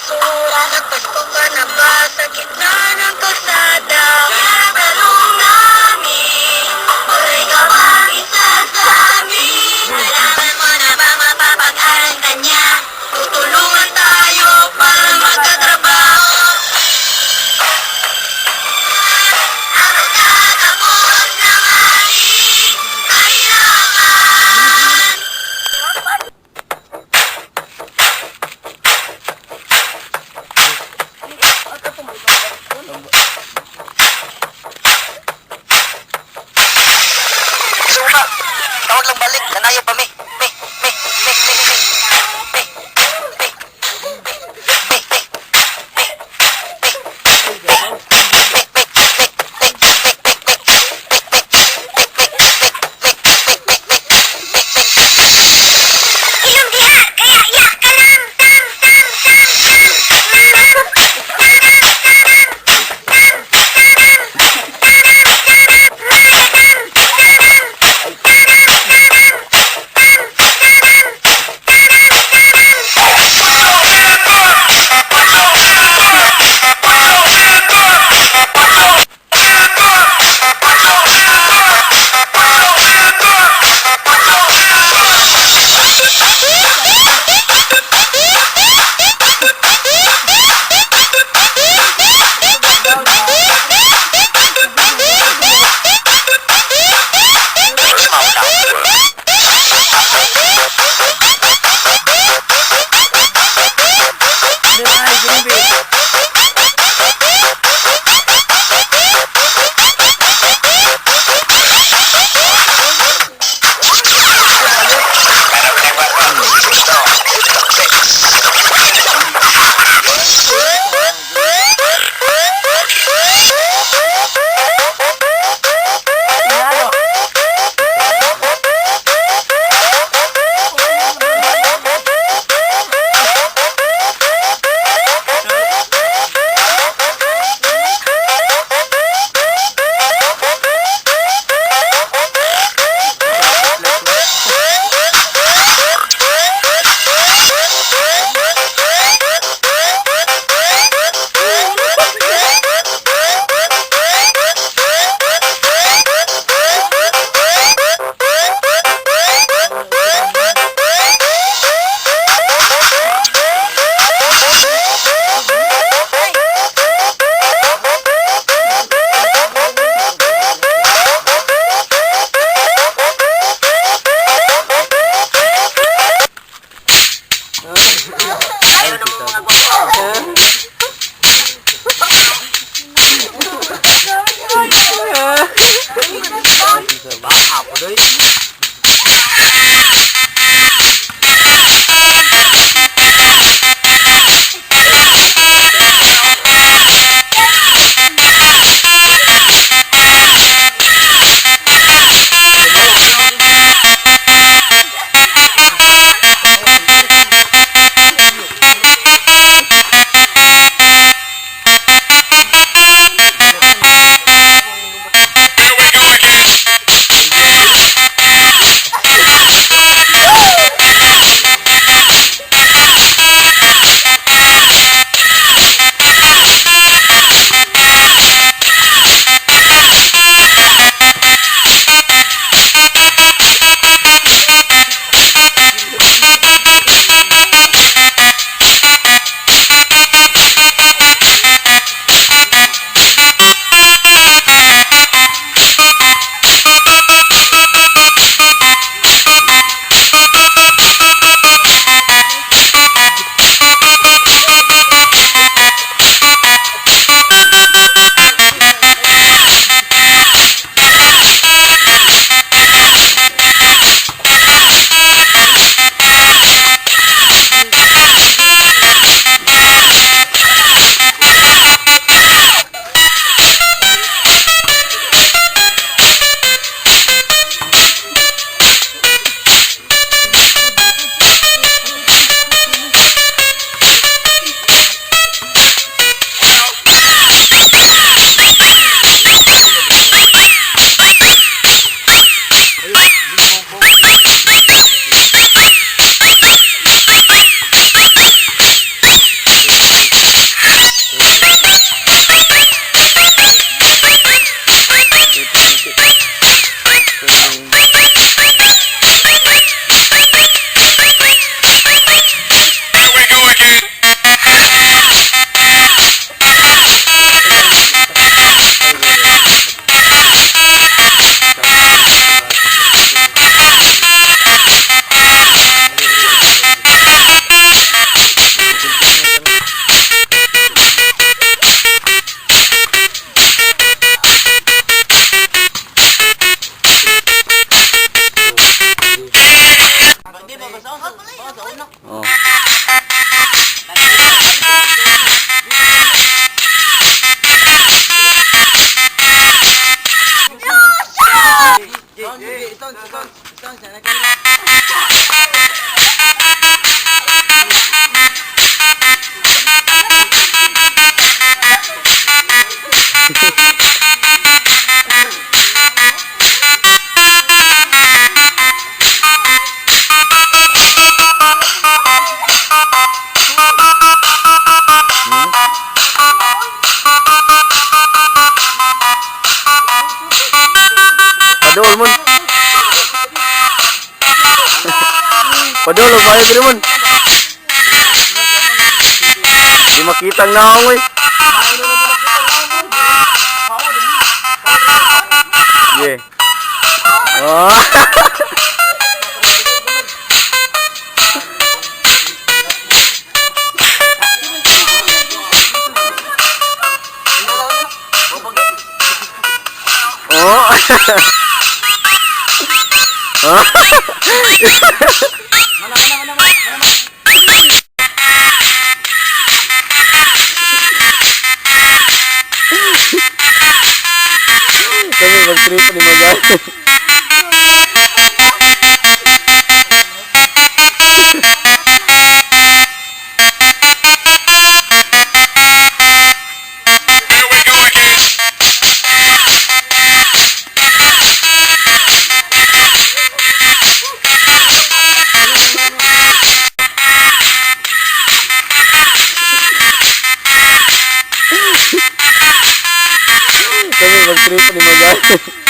basura. Nagpasko ka na ba sa gitna ng kalsada? Naratanong namin, buhay ka bang isa sa amin? Nalaman mo na ba mapapag-aral ka niya? Tutulungan tayo para magkatrabaho. Ang magtatapos ng aling kailangan. Suma, tawag lang balik, nanayo pa mi. Mi, mi, mi, mi, mi, mi. Mi, mi, mi, mi, Ilang diha, kaya yak ka lang. Tang, tang, tang, tang. Padol mon. Padol lumayan din mon. Di makita ang naong eh. Yeah. Oh. Oh. Kami mag-trip ni Magal. Kami mag-trip ni Magal.